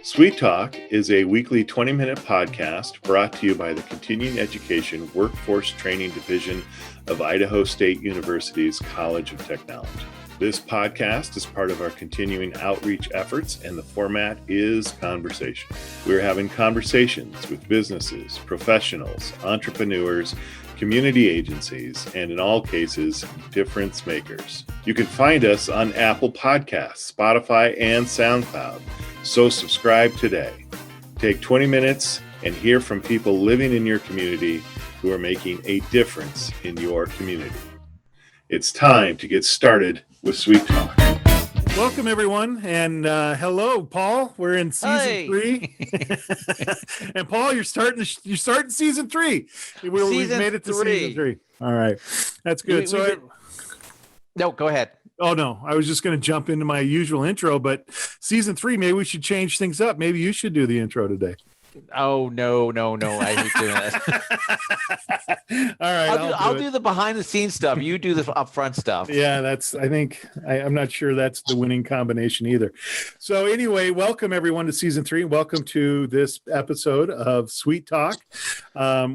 Sweet Talk is a weekly 20-minute podcast brought to you by the Continuing Education Workforce Training Division of Idaho State University's College of Technology. This podcast is part of our continuing outreach efforts, and the format is conversation. We're having conversations with businesses, professionals, entrepreneurs, community agencies, and in all cases, difference makers. You can find us on Apple Podcasts, Spotify, and SoundCloud. So subscribe today. Take 20 minutes and hear from people living in your community who are making a difference in your community. It's time to get started with Sweet Talk. Welcome, everyone, and hello, Paul. We're in season 3, and Paul, you're starting season 3. We've made it to season 3. All right, that's good. No, go ahead. Oh, no, I was just going to jump into my usual intro, but season 3, maybe we should change things up. Maybe you should do the intro today. Oh, no. I hate doing that. All right. I'll do the behind the scenes stuff. You do the upfront stuff. Yeah, I'm not sure that's the winning combination either. So anyway, welcome everyone to season 3. Welcome to this episode of Sweet Talk.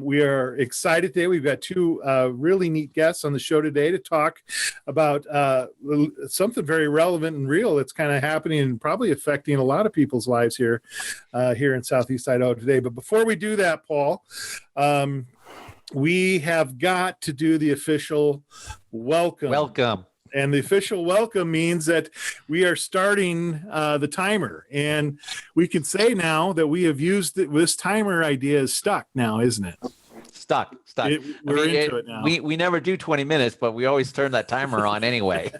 We are excited today. We've got 2 really neat guests on the show today to talk about something very relevant and real that's kind of happening and probably affecting a lot of people's lives here in Southeast Idaho today. But before we do that, Paul, we have got to do the official welcome. Welcome. And the official welcome means that we are starting the timer. And we can say now that we have used this timer idea is stuck now, isn't it? Stuck. We're into it now. We never do 20 minutes, but we always turn that timer on anyway.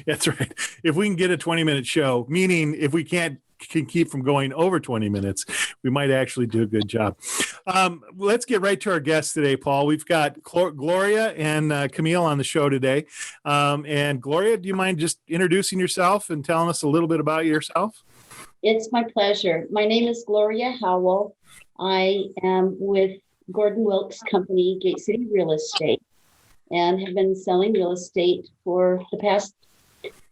That's right. If we can get a 20-minute show, meaning if we can keep from going over 20 minutes, we might actually do a good job. Let's get right to our guests today, Paul. We've got Gloria and Camile on the show today. And Gloria, do you mind just introducing yourself and telling us a little bit about yourself? It's my pleasure. My name is Gloria Howell. I am with Gordon Wilkes' company, Gate City Real Estate, and have been selling real estate for the past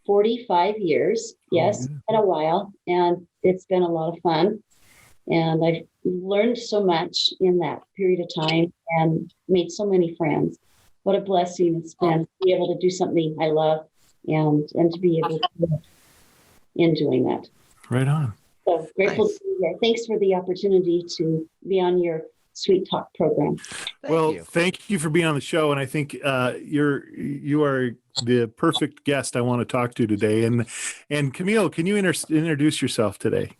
45 years. Yes, it's been a while, and it's been a lot of fun. And I've learned so much in that period of time and made so many friends. What a blessing it's been to be able to do something I love and to be able to live in doing that. Right on. So grateful to be here. Thanks for the opportunity to be on your Sweet Talk program. Thank you for being on the show, and I think you are the perfect guest I want to talk to today. And Camile, can you introduce yourself today?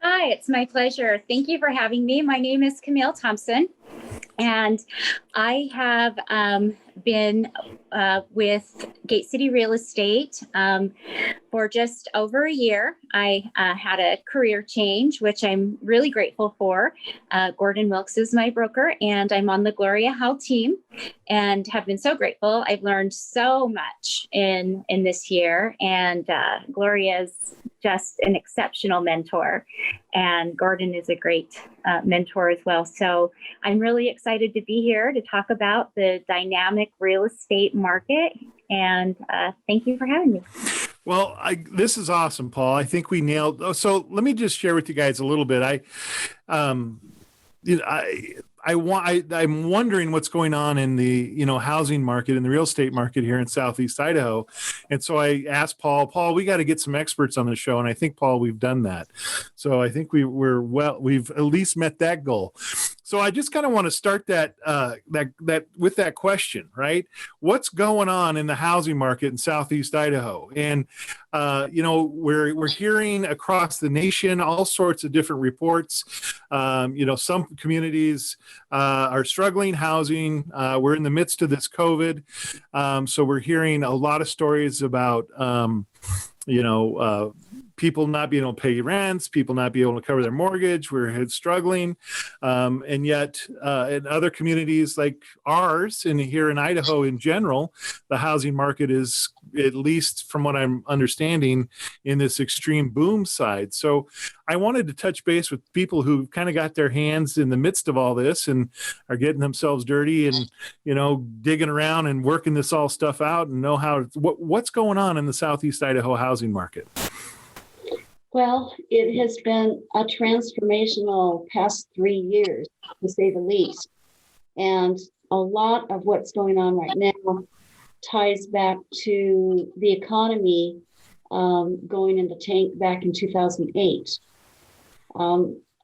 Hi, it's my pleasure. Thank you for having me. My name is Camilethomsen, and I have been with Gate City Real Estate for just over a year. I had a career change, which I'm really grateful for. Gordon Wilkes is my broker, and I'm on the Gloria Howell team, and have been so grateful. I've learned so much in this year, and Gloria is just an exceptional mentor, and Gordon is a great mentor as well. So I'm really excited to be here to talk about the dynamic real estate market, and thank you for having me. Well, this is awesome, Paul. I think we nailed. So let me just share with you guys a little bit. I'm wondering what's going on in the housing market, in the real estate market here in Southeast Idaho, and so I asked Paul, we got to get some experts on the show, and I think, Paul, we've done that. So I think we've at least met that goal. So I just kind of want to start that with that question, right? What's going on in the housing market in Southeast Idaho? And we're hearing across the nation all sorts of different reports. Some communities are struggling housing. We're in the midst of this COVID, so we're hearing a lot of stories about people not being able to pay rents, people not being able to cover their mortgage. We're struggling. And yet in other communities like ours and here in Idaho in general, the housing market is, at least from what I'm understanding, in this extreme boom side. So I wanted to touch base with people who kind of got their hands in the midst of all this and are getting themselves dirty and, digging around and working this all stuff out and know what's going on in the Southeast Idaho housing market. Well, it has been a transformational past 3 years, to say the least. And a lot of what's going on right now ties back to the economy going in the tank back in 2008.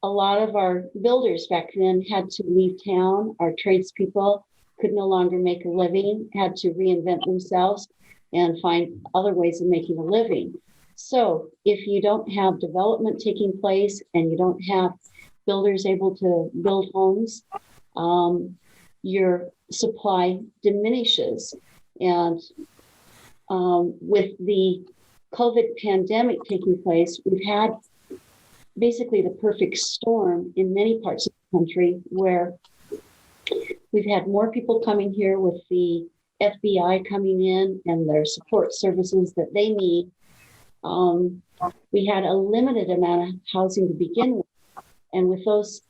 A lot of our builders back then had to leave town. Our tradespeople could no longer make a living, had to reinvent themselves and find other ways of making a living. So if you don't have development taking place and you don't have builders able to build homes, your supply diminishes. And with the COVID pandemic taking place, we've had basically the perfect storm in many parts of the country, where we've had more people coming here with the FBI coming in and their support services that they need. We had a limited amount of housing to begin with. And with those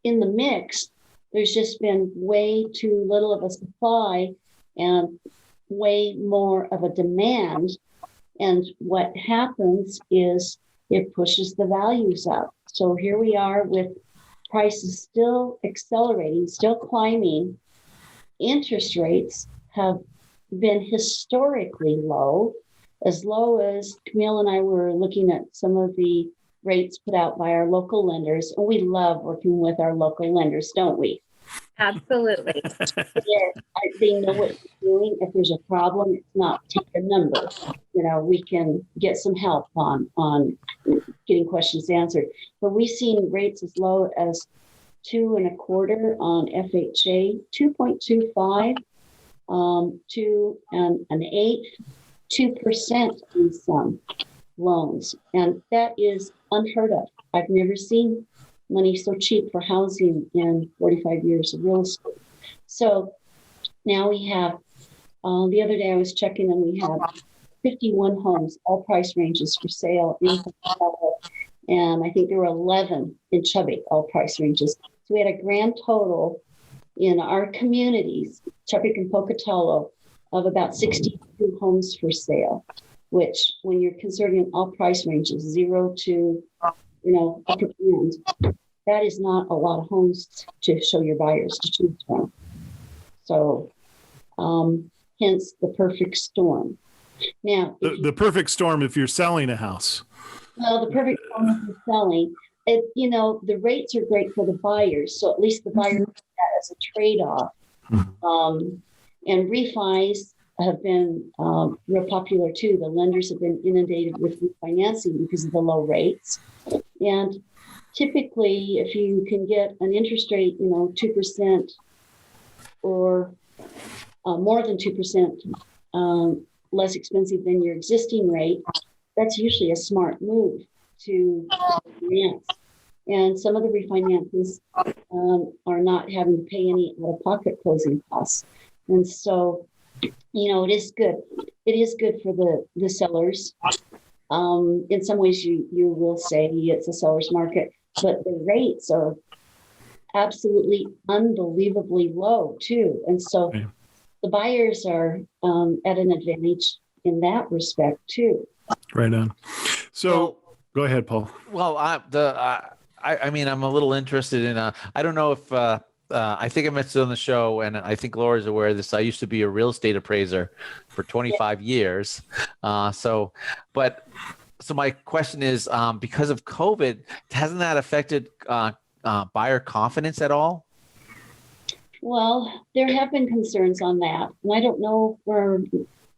in the mix, there's just been way too little of a supply and way more of a demand. And what happens is it pushes the values up. So here we are with prices still accelerating, still climbing. Interest rates have been historically low as Camille and I were looking at some of the rates put out by our local lenders. And we love working with our local lenders, don't we? Absolutely. They know what they're doing. If there's a problem, it's not take a number. We can get some help on getting questions answered. But we've seen rates as low as 2.25% on FHA, 2.25, 2 and an eighth, 2% in some loans. And that is unheard of. I've never seen money so cheap for housing in 45 years of real estate. So now we have, the other day I was checking and we have 51 homes, all price ranges for sale in Howell, and I think there were 11 in Chubbuck, all price ranges. So we had a grand total in our communities, Chubbuck and Pocatello, of about 62 homes for sale, which when you're considering all price ranges, 0 to, upper end, that is not a lot of homes to show your buyers to choose from. So hence the perfect storm. Now, the perfect storm if you're selling a house. Well, the perfect storm if you're selling, the rates are great for the buyers. So at least the buyers have that as a trade-off. And refis have been real popular too. The lenders have been inundated with refinancing because of the low rates. And typically, if you can get an interest rate, 2% or more than 2% less expensive than your existing rate, that's usually a smart move to finance. And some of the refinances are not having to pay any out-of-pocket closing costs. And so, it is good. It is good for the sellers. In some ways, you will say it's a seller's market, but the rates are absolutely unbelievably low too. And so the buyers are at an advantage in that respect too. Right on. So go ahead, Paul. Well, I mean, I'm a little interested in, I don't know if, I think I mentioned on the show, and I think Laura's aware of this. I used to be a real estate appraiser for 25 years. So my question is, because of COVID, hasn't that affected buyer confidence at all? Well, there have been concerns on that. And I don't know where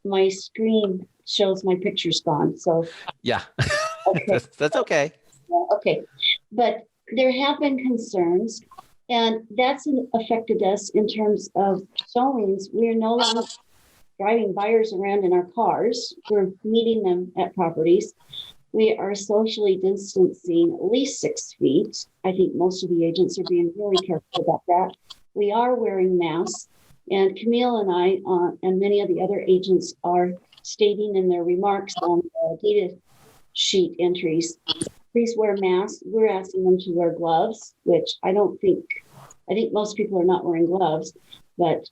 my screen shows my picture's gone. So yeah, okay. That's okay. Okay. But there have been concerns. And that's affected us in terms of showings. We're no longer driving buyers around in our cars. We're meeting them at properties. We are socially distancing at least 6 feet. I think most of the agents are being really careful about that. We are wearing masks, and Camille and I and many of the other agents are stating in their remarks on the data sheet entries, please wear masks. We're asking them to wear gloves, which I think most people are not wearing gloves, but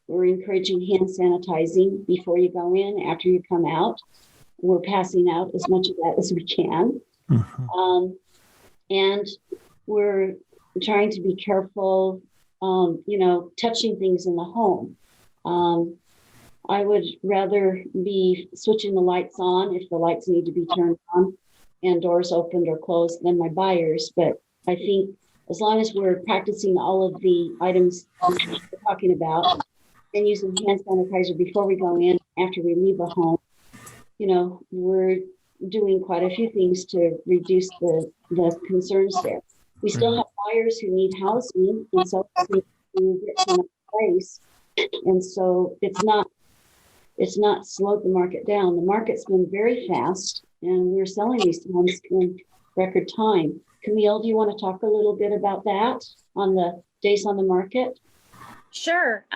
we're encouraging hand sanitizing before you go in, after you come out. We're passing out as much of that as we can. Mm-hmm. And we're trying to be careful, touching things in the home. I would rather be switching the lights on if the lights need to be turned on and doors opened or closed than my buyers. But I think as long as we're practicing all of the items we're talking about and using hand sanitizer before we go in, after we leave a home, we're doing quite a few things to reduce the concerns there. We still have buyers who need housing, and so we get to another place. And so it's not slowed the market down. The market's been very fast, and we're selling these homes in record time. Camille, do you want to talk a little bit about that on the days on the market? Sure.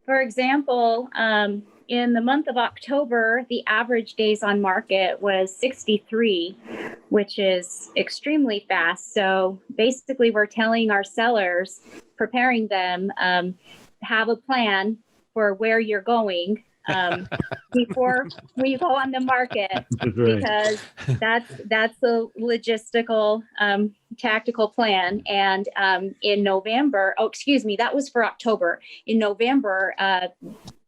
For example, in the month of October, the average days on market was 63, which is extremely fast. So basically, we're telling our sellers, preparing them, have a plan for where you're going before we go on the market, because that's a logistical, tactical plan. And in November, that was for October. In November,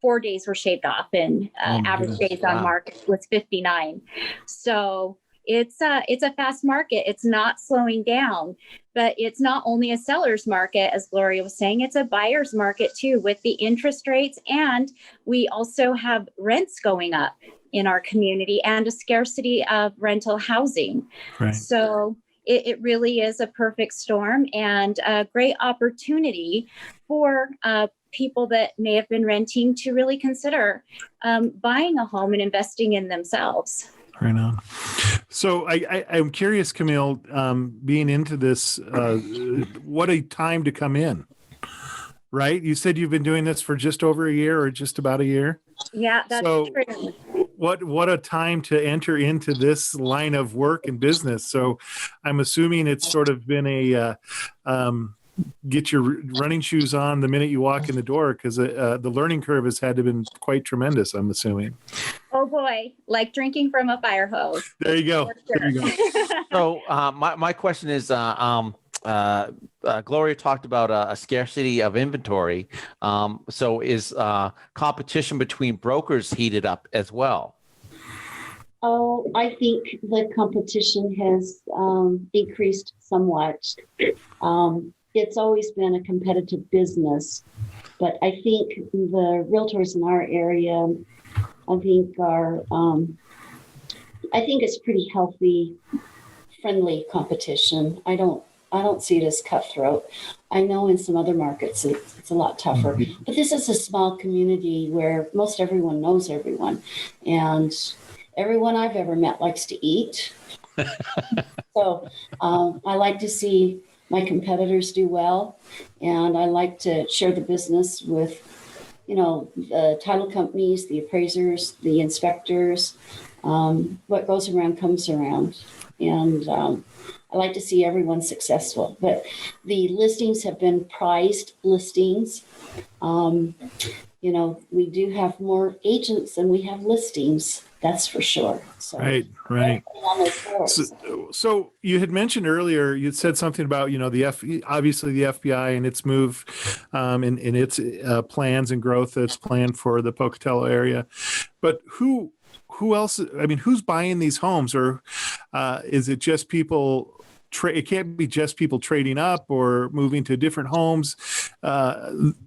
4 days were shaved off, and average days on market was 59. So it's a fast market. It's not slowing down, but it's not only a seller's market, as Gloria was saying, it's a buyer's market too, with the interest rates. And we also have rents going up in our community and a scarcity of rental housing. Right. So it really is a perfect storm and a great opportunity for people that may have been renting to really consider buying a home and investing in themselves. Right on. So I'm curious, Camille, being into this, what a time to come in, right? You said you've been doing this for just over a year or just about a year. Yeah, that's true. What a time to enter into this line of work and business. So I'm assuming it's sort of been a get your running shoes on the minute you walk in the door, because the learning curve has had to been quite tremendous, I'm assuming. Oh boy, like drinking from a fire hose. There you go. Sure. There you go. So my question is, Gloria talked about a scarcity of inventory. So is competition between brokers heated up as well? Oh, I think the competition has increased somewhat. It's always been a competitive business, but I think the realtors in our area, I think it's pretty healthy, friendly competition. I don't see it as cutthroat. I know in some other markets it's a lot tougher, but this is a small community where most everyone knows everyone, and everyone I've ever met likes to eat. So I like to see my competitors do well, and I like to share the business with, the title companies, the appraisers, the inspectors. What goes around comes around, and I like to see everyone successful. But the listings have been prized listings. We do have more agents than we have listings. That's for sure. So, right. So you had mentioned earlier, you'd said something about, obviously the FBI and its move in its plans and growth that's planned for the Pocatello area. But who else? I mean, who's buying these homes, or is it just people? It can't be just people trading up or moving to different homes.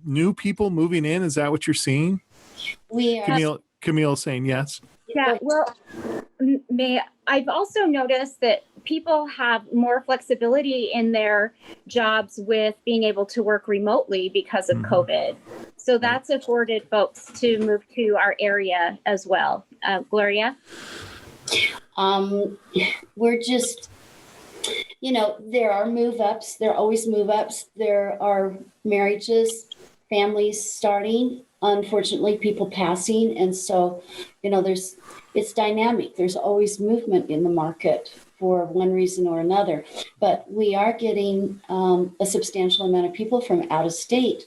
New people moving in. Is that what you're seeing? We are. Camille saying yes. Yeah, well, I've also noticed that people have more flexibility in their jobs with being able to work remotely because of COVID. So that's afforded folks to move to our area as well. Gloria? We're just, there are move ups. There are always move ups. There are marriages, families starting, unfortunately, people passing. And so, it's dynamic. There's always movement in the market for one reason or another. But we are getting a substantial amount of people from out of state.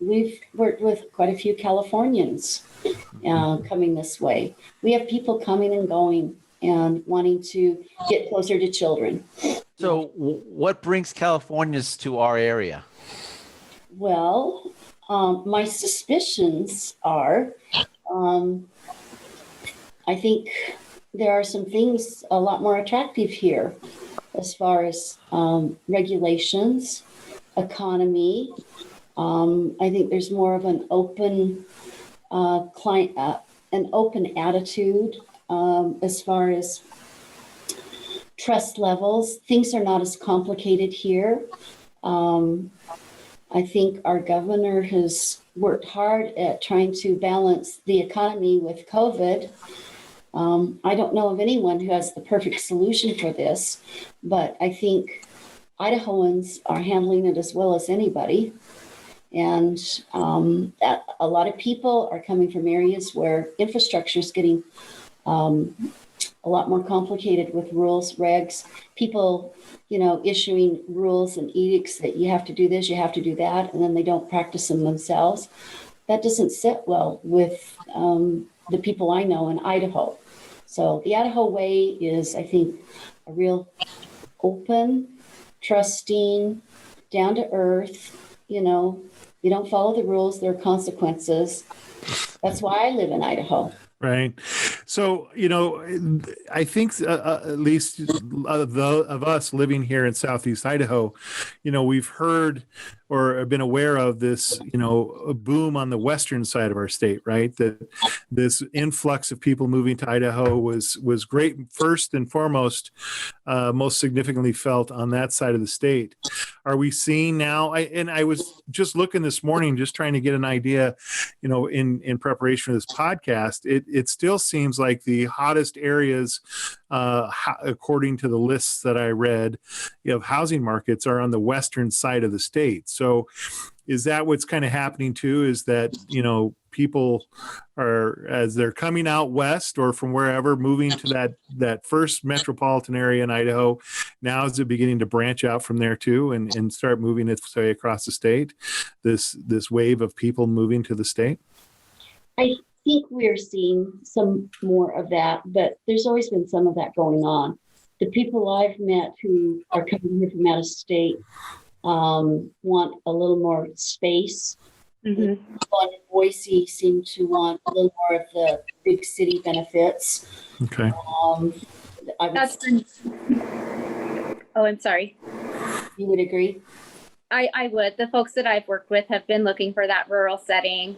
We've worked with quite a few Californians coming this way. We have people coming and going and wanting to get closer to children. So what brings Californians to our area? Well, my suspicions are, I think there are some things a lot more attractive here as far as regulations, economy. I think there's more of an open an open attitude as far as trust levels. Things are not as complicated here. I think our governor has worked hard at trying to balance the economy with COVID. I don't know of anyone who has the perfect solution for this, but I think Idahoans are handling it as well as anybody. And a lot of people are coming from areas where infrastructure is getting a lot more complicated with rules, regs, people, issuing rules and edicts that you have to do this, you have to do that, and then they don't practice them themselves. That doesn't sit well with the people I know in Idaho. So the Idaho way is, I think, a real open, trusting, down to earth, you don't follow the rules, there are consequences. That's why I live in Idaho. Right. So, I think at least of us living here in Southeast Idaho, we've heard or have been aware of this, a boom on the western side of our state, right? That this influx of people moving to Idaho was great, first and foremost, most significantly felt on that side of the state. Are we seeing now? I was just looking this morning, just trying to get an idea, in preparation for this podcast. It still seems like the hottest areas, according to the lists that I read, of housing markets are on the western side of the state. So is that what's kind of happening too? Is that, people are, as they're coming out west or from wherever, moving to that first metropolitan area in Idaho, now is it beginning to branch out from there too and start moving its way across the state, this wave of people moving to the state? I think we're seeing some more of that, but there's always been some of that going on. The people I've met who are coming here from out of state want a little more space. Mm-hmm. People in Boise seem to want a little more of the big city benefits. Okay. I'm sorry. You would agree? I would. The folks that I've worked with have been looking for that rural setting,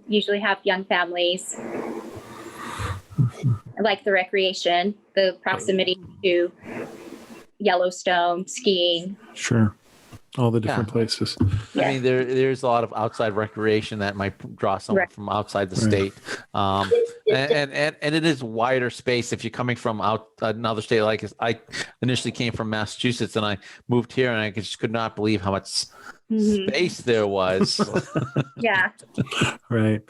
usually have young families. I like the recreation, the proximity to Yellowstone, skiing. Sure. All the different places. Yeah. I mean, there's a lot of outside recreation that might draw someone from outside the state. And it is wider space if you're coming from another state. Like I initially came from Massachusetts and I moved here and I just could not believe how much space there was. Yeah. Right.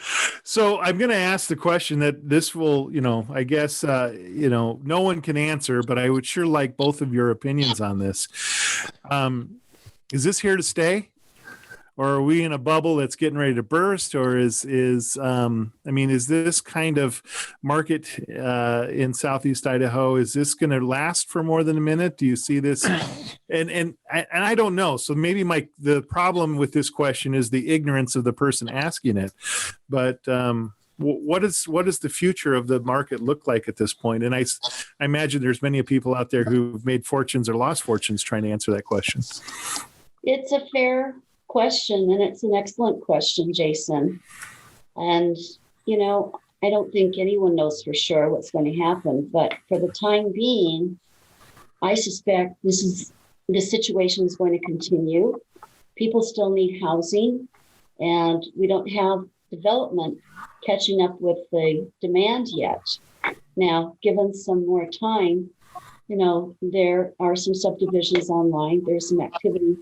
So I'm going to ask the question that this will, I guess, no one can answer, but I would sure like both of your opinions on this. Is this here to stay, or are we in a bubble that's getting ready to burst? Or is this kind of market in Southeast Idaho? Is this going to last for more than a minute? Do you see this? And I don't know. So maybe the problem with this question is the ignorance of the person asking it. But what does the future of the market look like at this point? And I imagine there's many people out there who've made fortunes or lost fortunes trying to answer that question. It's a fair question, and it's an excellent question, Jason. And, I don't think anyone knows for sure what's going to happen. But for the time being, I suspect the situation is going to continue. People still need housing, and we don't have development catching up with the demand yet. Now, given some more time, there are some subdivisions online. There's some activity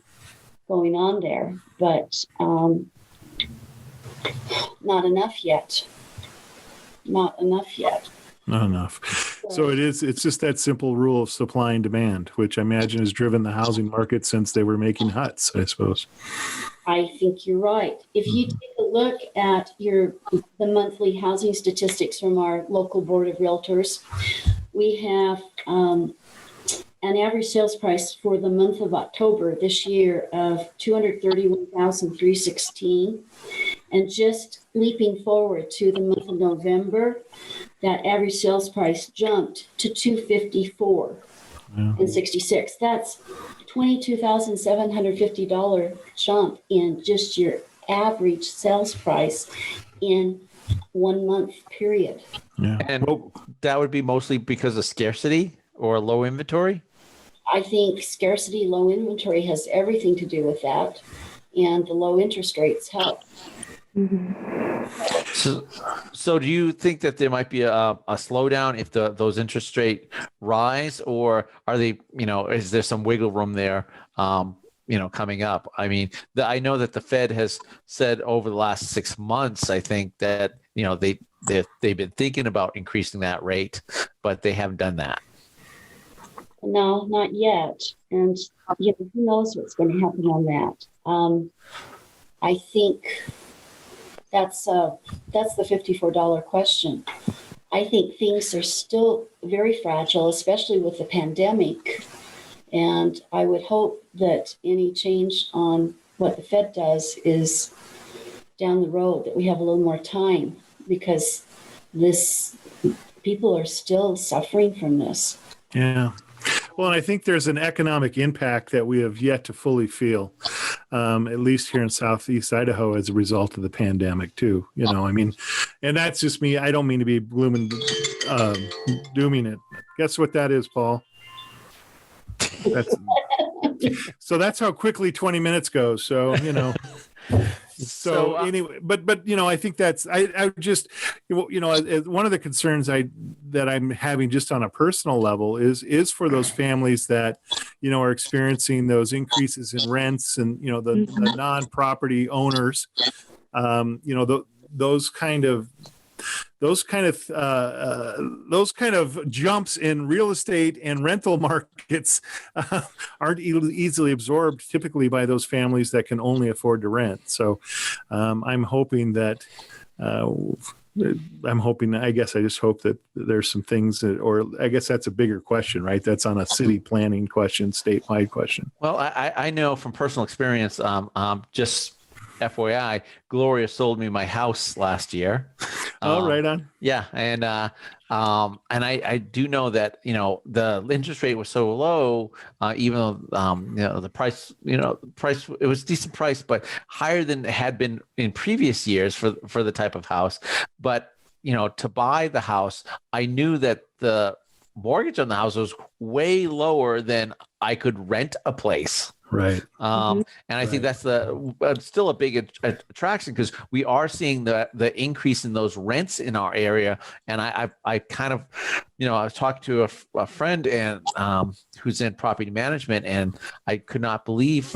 going on there, but not enough yet. Not enough yet. Not enough. So it's just that simple rule of supply and demand, which I imagine has driven the housing market since they were making huts, I suppose. I think you're right. If you take a look at the monthly housing statistics from our local board of realtors, we have an average sales price for the month of October this year of $231,316. And just leaping forward to the month of November, that average sales price jumped to $254.66. That's $22,750 jump in just your average sales price in 1 month period. Yeah. And that would be mostly because of scarcity or low inventory? I think scarcity, low inventory has everything to do with that. And the low interest rates help. So do you think that there might be a slowdown if those interest rate rise, or are they, is there some wiggle room there, coming up? I mean, I know that the Fed has said over the last 6 months, I think that, they've been thinking about increasing that rate, but they haven't done that. No, not yet. And who knows what's going to happen on that? I think that's the $54 question. I think things are still very fragile, especially with the pandemic. And I would hope that any change on what the Fed does is down the road, that we have a little more time, because people are still suffering from this. Yeah. Well, and I think there's an economic impact that we have yet to fully feel, at least here in Southeast Idaho, as a result of the pandemic, too. And that's just me. I don't mean to be dooming it. Guess what that is, Paul? So that's how quickly 20 minutes goes. So, anyway, but I think that's I just one of the concerns that I'm having just on a personal level is for those families that are experiencing those increases in rents, and the non-property owners, those kind of jumps in real estate and rental markets aren't easily absorbed typically by those families that can only afford to rent. So I'm hoping that I just hope that there's some things or I guess that's a bigger question, right? That's on a city planning question, statewide question. Well, I know from personal experience, just FYI, Gloria sold me my house last year. Right on. Yeah, and I do know that the interest rate was so low, even though the price it was a decent price, but higher than it had been in previous years for the type of house. But to buy the house, I knew that the mortgage on the house was way lower than I could rent a place. Right. And I think that's still a big attraction, because we are seeing the increase in those rents in our area. And I kind of, I was talking to a friend and who's in property management, and I could not believe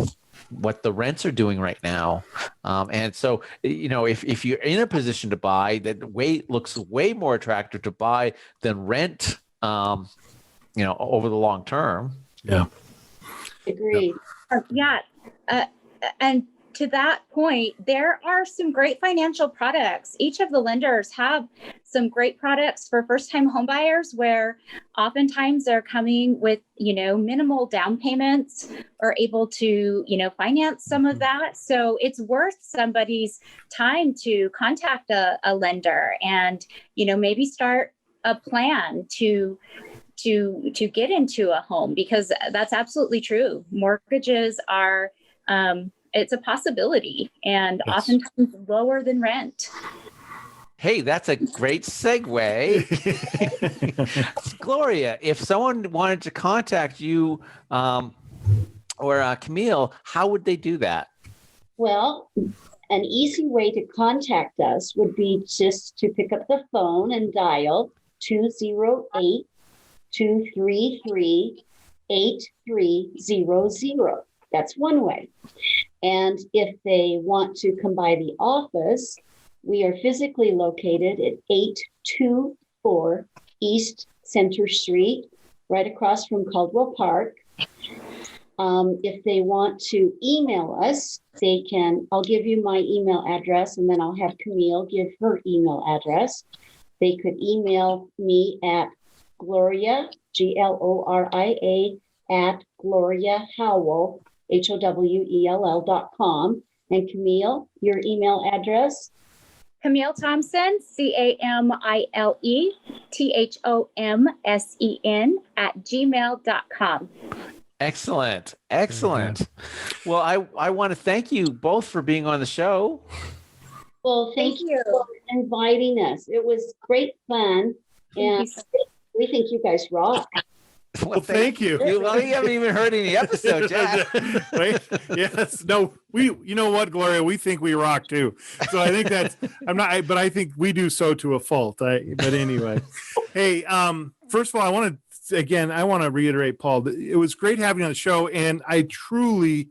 what the rents are doing right now. And so, if you're in a position to buy, that looks way more attractive to buy than rent, over the long term. Yeah. Agreed. Yeah. And to that point, there are some great financial products. Each of the lenders have some great products for first-time homebuyers, where oftentimes they're coming with, minimal down payments, or able to, finance some of that. So it's worth somebody's time to contact a lender and, maybe start a plan to get into a home, because that's absolutely true. Mortgages are, it's a possibility, and yes, oftentimes lower than rent. Hey, that's a great segue. Gloria, if someone wanted to contact you or Camille, how would they do that? Well, an easy way to contact us would be just to pick up the phone and dial 208-233-8300. That's one way. And if they want to come by the office, we are physically located at 824 East Center Street, right across from Caldwell Park. If they want to email us, they can, I'll give you my email address, and then I'll have Camille give her email address. They could email me at Gloria, Gloria, at Gloria Howell, HOWELL.com. And Camille, your email address? Camilethomsen, CAMILETHOMSEN @gmail.com. Excellent. Excellent. Well, I want to thank you both for being on the show. Well, thank you for inviting us. It was great fun. And we think you guys rock. Well, thank you. Well, you haven't even heard any episodes yet. Wait, yes, no, you know what, Gloria, we think we rock too. So I think but I think we do so to a fault. But anyway, hey, first of all, I want to reiterate, Paul, it was great having you on the show, and I truly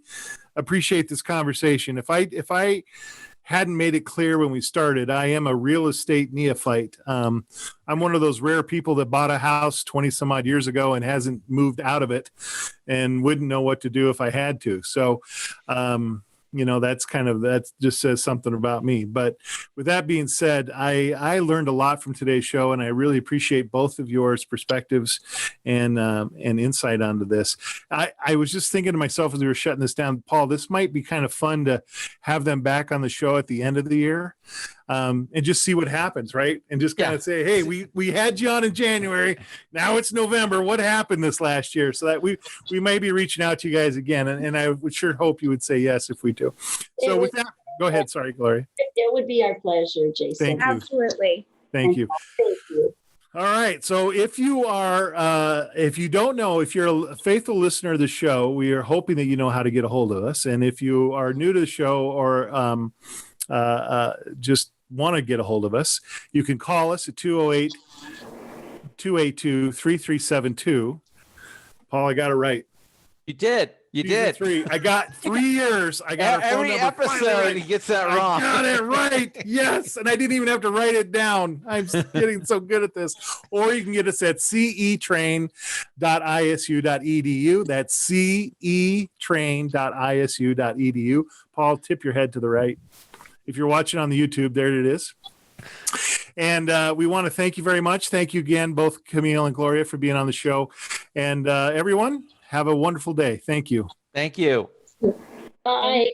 appreciate this conversation. If I hadn't made it clear when we started, I am a real estate neophyte. I'm one of those rare people that bought a house 20 some odd years ago and hasn't moved out of it and wouldn't know what to do if I had to. So, that just says something about me. But with that being said, I learned a lot from today's show, and I really appreciate both of yours perspectives and insight onto this. I was just thinking to myself as we were shutting this down, Paul, this might be kind of fun to have them back on the show at the end of the year. And just see what happens, right? And just kind of say, hey, we had you on in January. Now it's November. What happened this last year? So that we may be reaching out to you guys again. And I would sure hope you would say yes if we do. So with that, go ahead. Sorry, Gloria. It would be our pleasure, Jason. Thank you. Absolutely. Thank you. Thank you. All right. So if you don't know, if you're a faithful listener of the show, we are hoping that you know how to get a hold of us. And if you are new to the show or just want to get a hold of us, you can call us at 208-282-3372. Paul, I got it right. You did. You did. I got 3 years. I got every episode. Right. He gets that wrong. I got it right. Yes, and I didn't even have to write it down. I'm getting so good at this. Or you can get us at cetrain.isu.edu. That's cetrain.isu.edu. Paul, tip your head to the right. If you're watching on the YouTube, there it is. And we want to thank you very much. Thank you again, both Camille and Gloria, for being on the show. And everyone, have a wonderful day. Thank you. Thank you. Bye.